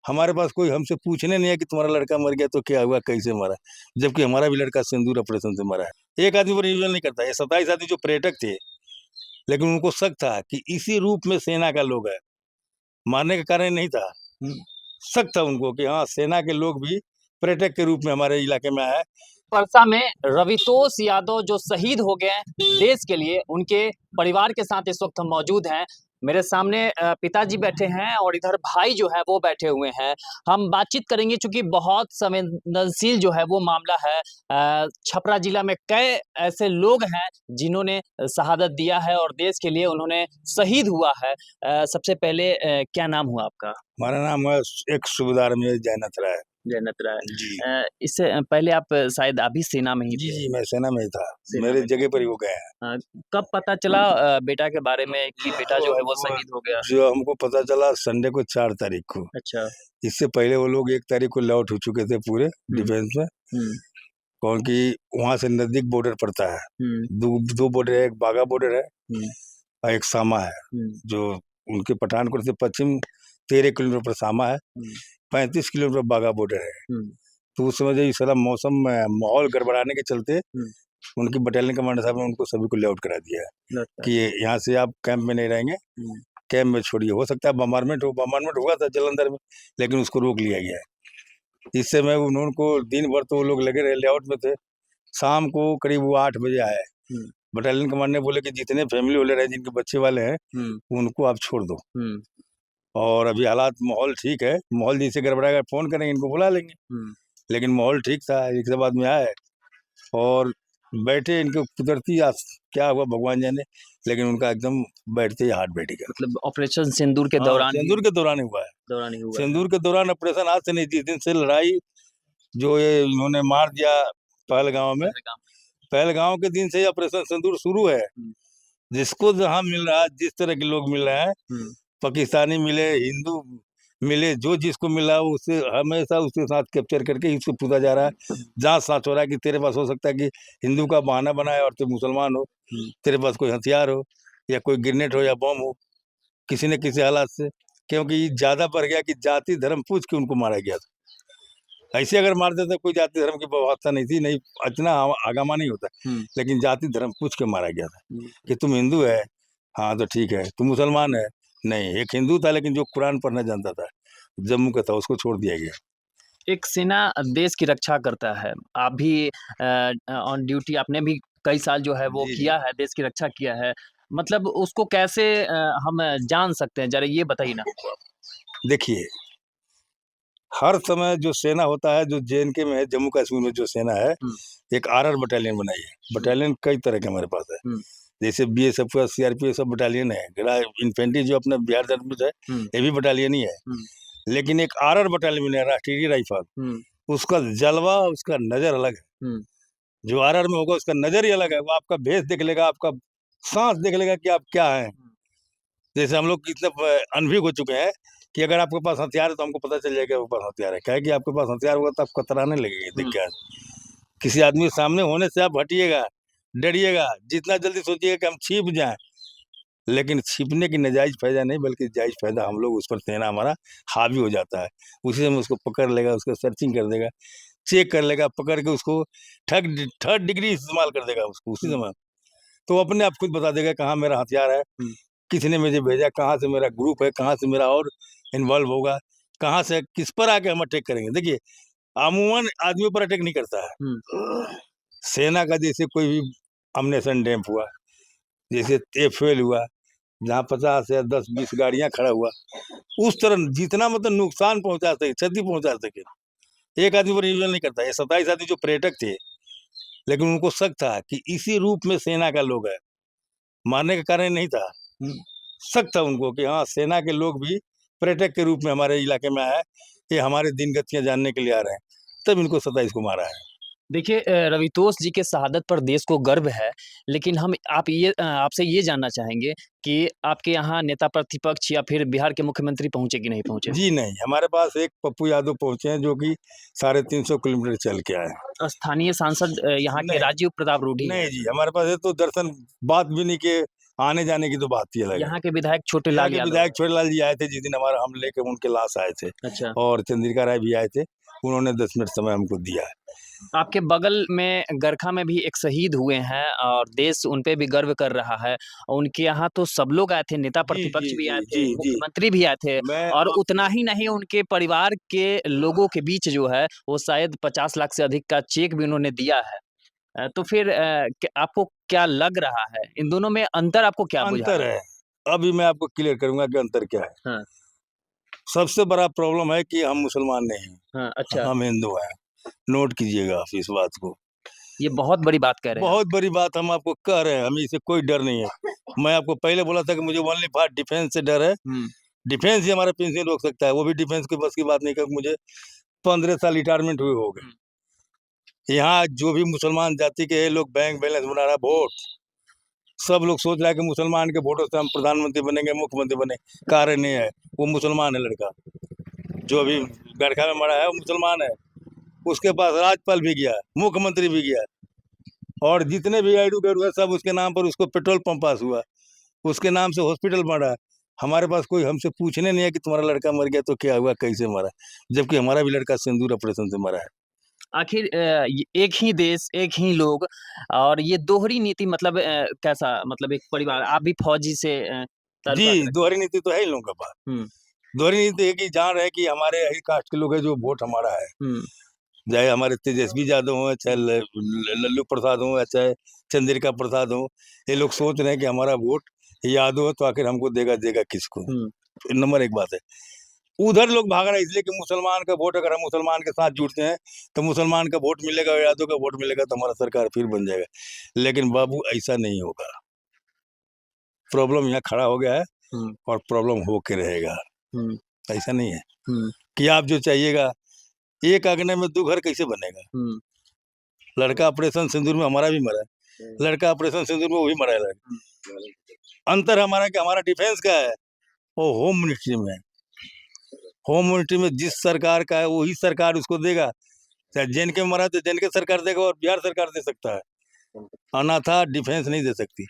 हमारे पास कोई हमसे पूछने नहीं है कि तुम्हारा लड़का मर गया तो क्या हुआ, कैसे मरा, जबकि हमारा भी लड़का सिंदूर ऑपरेशन से मरा है। एक आदमी पर निर्भर नहीं करता। ये 27 आदमी जो पर्यटक थे, लेकिन उनको शक था कि इसी रूप में सेना का लोग है। मारने का कारण नहीं था, शक था उनको कि हाँ सेना के लोग भी पर्यटक के रूप में हमारे इलाके में आए। परसा में रवितोष यादव जो शहीद हो गए देश के लिए, उनके परिवार के साथ इस वक्त हम मौजूद हैं। मेरे सामने पिताजी बैठे हैं और इधर भाई जो है वो बैठे हुए हैं। हम बातचीत करेंगे क्योंकि बहुत संवेदनशील जो है वो मामला है। छपरा जिला में कई ऐसे लोग हैं जिन्होंने शहादत दिया है और देश के लिए उन्होंने शहीद हुआ है। सबसे पहले क्या नाम हुआ आपका? हमारा नाम है एक सूबेदार में जैनत राय। जयनत राय। जी इससे पहले आप शायद अभी सेना में ही जी थे। जी, मैं सेना में ही था। सेना मेरे में। जगह पर ही वो गए हैं। कब पता चला बेटा के बारे में कि बेटा जो है वो शहीद हो गया? जो हमको पता चला संडे को 4 तारीख को। अच्छा। इससे पहले वो लोग 1 तारीख को लौट हो चुके थे पूरे डिफेंस में, क्योंकि वहां से नजदीक बॉर्डर पड़ता है। दो बॉर्डर है, एक बाघा बॉर्डर है और एक सामा है। जो उनके पठानकोट से पश्चिम 13 किलोमीटर पर सामा है, 35 किलोमीटर बाघा बॉर्डर है। तो उस समय जो इस सारा मौसम में माहौल गड़बड़ाने के चलते उनकी बटालियन कमांडर साहब ने उनको सभी को लेआउट करा दिया है कि यहाँ से आप कैंप में नहीं रहेंगे, कैंप में छोड़िए। हो सकता है बम्बारमेंट हुआ था जालंधर में, लेकिन उसको रोक लिया गया है। इस समय उनको दिन भर तो वो लोग लगे रहे, लेआउट में थे। शाम को करीब वो 8 बजे आए। बटालियन कमांडर ने बोले कि जितने फैमिली वाले रहे, जिनके बच्चे वाले हैं, उनको आप छोड़ दो। और अभी हालात माहौल ठीक है, माहौल जैसे गड़बड़ाएगा फोन करेंगे, इनको बुला लेंगे। लेकिन माहौल ठीक था। एक सब आदमी आए और बैठे, इनको कुदरती क्या हुआ भगवान जाने, लेकिन उनका एकदम बैठते ही हार्ट बैठ गया। मतलब ऑपरेशन सिंदूर के दौरान सिंदूर के दौरान हुआ है। दौरान ही हुआ है। सिंदूर के दौरान ऑपरेशन आज से नहीं, जिस दिन से लड़ाई जो ये इन्होंने मार दिया पहलगांव में, पहलगांव के दिन से ऑपरेशन सिंदूर शुरू है। जिसको जहाँ मिल रहा है, जिस तरह के लोग मिल रहे हैं, पाकिस्तानी मिले, हिंदू मिले, जो जिसको मिला उसे हमेशा उसके साथ कैप्चर करके इसको पूछा जा रहा है। जांच साथ हो रहा है कि तेरे पास हो सकता है कि हिंदू का बहाना बनाए और तू मुसलमान हो, तेरे पास कोई हथियार हो या कोई ग्रेनेड हो या बम हो, किसी न किसी हालात से। क्योंकि ज्यादा बढ़ गया कि जाति धर्म पूछ के उनको मारा गया था। ऐसे अगर मार देते कोई जाति धर्म की व्यवस्था नहीं थी, नहीं इतना आगामा नहीं होता, लेकिन जाति धर्म पूछ के मारा गया था कि तुम हिंदू है, हाँ तो ठीक है, तुम मुसलमान है, नहीं। एक हिंदू था लेकिन जो कुरान पढ़ना जानता था, जम्मू का था, उसको छोड़ दिया गया। एक सेना देश की रक्षा करता है। आप भी ऑन ड्यूटी, आपने भी कई साल जो है वो किया है, देश की रक्षा किया है। मतलब उसको कैसे हम जान सकते हैं, जरा ये बताइए ना हमको आप। देखिए, हर समय जो सेना होता है, जो जेएनके में है, जम्मू कश्मीर में जो सेना है, एक आरआर बटालियन बनाई है। बटालियन कई तरह के हमारे पास है, जैसे बीएसएफ का, सीआरपीएफ सब बटालियन है। इन्फेंट्री जो अपना बिहार सर्विस है, ये भी बटालियन ही है। लेकिन एक आरआर बटालियन है, राष्ट्रीय राइफल, उसका जलवा, उसका नजर अलग है। जो आरआर में होगा उसका नजर ही अलग है। वो आपका भेष देख लेगा, आपका सांस देख लेगा कि आप क्या है। जैसे हम लोग इतने अनभिज्ञ हो चुके हैं कि अगर आपके पास हथियार है तो हमको पता चल जाएगा आपके पास हथियार है। क्या है कि आपके पास हथियार होगा तो आप कतराने लगेंगे देख के। किसी आदमी सामने होने से आप हटिएगा, डरिएगा, जितना जल्दी सोचिएगा कि हम छिप जाएं। लेकिन छिपने की नाजायज फायदा नहीं, बल्कि जायज फायदा हम लोग, उस पर सेना हमारा हावी हो जाता है। उसी समय उसको पकड़ लेगा, उसको सर्चिंग कर देगा, चेक कर लेगा, पकड़ के उसको थर्ड डिग्री इस्तेमाल कर देगा उसको उसी समय। तो अपने आप खुद बता देगा कहाँ मेरा हथियार है, किसने मुझे भेजा, कहाँ से मेरा ग्रुप है, कहाँ से मेरा और इन्वॉल्व होगा, कहाँ से किस पर आके हम अटैक करेंगे। देखिए, अमूमन आदमियों पर अटैक नहीं करता है सेना का। जैसे कोई भी अमनेशन डैम्प हुआ, जैसे एफएल हुआ, जहाँ 50 या 10-20 गाड़ियां खड़ा हुआ, उस तरह जितना मतलब नुकसान पहुंचा सके, क्षति पहुंचा सके, एक आदमी पर निर्भर नहीं करता। ये 27 आदमी जो पर्यटक थे, लेकिन उनको शक था कि इसी रूप में सेना का लोग है। मारने का कारण नहीं था, शक था उनको कि हाँ सेना के लोग भी पर्यटक के रूप में हमारे इलाके में आए, ये हमारे दिन गतियां जानने के लिए आ रहे हैं, तब इनको 27 को मारा है। देखिए, रवितोष जी के शहादत पर देश को गर्व है, लेकिन हम आपसे ये जानना चाहेंगे कि आपके यहाँ नेता प्रतिपक्ष या फिर बिहार के मुख्यमंत्री पहुंचे कि नहीं पहुंचे? जी नहीं, हमारे पास एक पप्पू यादव पहुंचे हैं, जो कि 350 किलोमीटर चल के आए। स्थानीय सांसद यहाँ के नहीं राजीव प्रताप रूढ़ी नहीं है। जी, हमारे पास है तो दर्शन बात भी नहीं किए, आने जाने की तो बात ही अलग है। यहाँ के विधायक छोटे यहाँ लाल के यादव। विधायक छोटेलाल जी आए थे जिस दिन हमारा हम लेके उनके लाश आए थे, अच्छा, और चंद्रिका राय भी आए थे, उन्होंने 10 मिनट समय हमको दिया है। आपके बगल में गरखा में भी एक शहीद हुए हैं और देश उन पे भी गर्व कर रहा है। उनके यहाँ तो सब लोग आए थे, नेता जी, प्रतिपक्ष जी, भी आए जी, थे, जी, जी। मुख्यमंत्री भी आए थे मैं और आप उतना ही नहीं, उनके परिवार के लोगों के बीच जो है वो शायद 50 लाख से अधिक का चेक भी उन्होंने दिया है। तो फिर आपको क्या लग रहा है? इन दोनों में अंतर आपको क्या बुझा अंतर रहा है? है, अभी मैं आपको क्लियर करूँगा कि अंतर क्या है। हाँ, सबसे बड़ा प्रॉब्लम है कि हम मुसलमान नहीं हैं, हाँ, अच्छा, हम हिंदू हैं। नोट कीजिएगा आप इस बात को। ये बहुत बड़ी बात कह रहे हैं आप। बहुत बड़ी बात हम आपको कह रहे हैं, हमें इससे कोई डर नहीं है। मैं आपको पहले बोला था कि मुझे ओनली फॉर डिफेंस से डर है। हुँ, डिफेंस ही हमारा पेंशन रोक सकता है, वो भी डिफेंस के बस की बात नहीं कर, मुझे 15 साल रिटायरमेंट हुए हो गए। हुँ, यहाँ जो भी मुसलमान जाति के लोग बैंक बैलेंस बना रहा है, वोट सब लोग सोच रहा है कि मुसलमान के वोटों से हम प्रधानमंत्री बनेंगे, मुख्यमंत्री बने। कार्य नहीं है, वो मुसलमान है लड़का, जो अभी गरखा में मरा है वो मुसलमान है। उसके पास राज्यपाल भी गया, मुख्यमंत्री भी गया, और जितने भी एडवोकेट हुए सब उसके नाम पर, उसको पेट्रोल पंप पास हुआ, उसके नाम से हॉस्पिटल बना। हमारे पास कोई हमसे पूछने नहीं है कि तुम्हारा लड़का मर गया तो क्या हुआ, कैसे मरा, जबकि हमारा भी लड़का सिंदूर ऑपरेशन से मरा है। आखिर एक ही देश, एक ही लोग और ये दोहरी नीति मतलब कैसा? मतलब एक परिवार, आप भी फौजी से जी, ताल्लुकात रखते दोहरी नीति तो है इन लोगों के पास। हैं। हुँ, दोहरी नीति है कि जान रहे कि हमारे यही कास्ट के लोग हैं जो वोट हमारा है, हुँ, चाहे हमारे तेजस्वी यादव हों, चाहे लल्लू प्रसाद हों, या चाहे चंद्रिका प्रसाद हों, ये लोग सोच रहे हैं कि हमारा वोट यादव है तो आखिर हमको देगा, देगा किसको। हुँ, नंबर एक बात है, उधर लोग भाग रहे हैं इसलिए कि मुसलमान का वोट, अगर हम मुसलमान के साथ जुड़ते हैं तो मुसलमान का वोट मिलेगा, यादव का वोट मिलेगा, तो हमारा सरकार फिर बन जाएगा। लेकिन बाबू ऐसा नहीं होगा, प्रॉब्लम यहाँ खड़ा हो गया है हुँ, और प्रॉब्लम हो के रहेगा। हुँ, ऐसा नहीं है हुँ, कि आप जो चाहिएगा, एक आंगने में 2 घर कैसे बनेगा। हुँ, लड़का ऑपरेशन सिंदूर में हमारा भी मरा है, लड़का ऑपरेशन सिंदूर में वो भी मरा है लड़का। अंतर हमारा कि हमारा डिफेंस का है, वो होम मिनिस्ट्री में है। होम मिनिस्ट्री में जिस सरकार का है वही सरकार उसको देगा, चाहे जेएनके में मरा है तो जेएनके सरकार देगा और बिहार सरकार दे सकता है, अन्यथा डिफेंस नहीं दे सकती।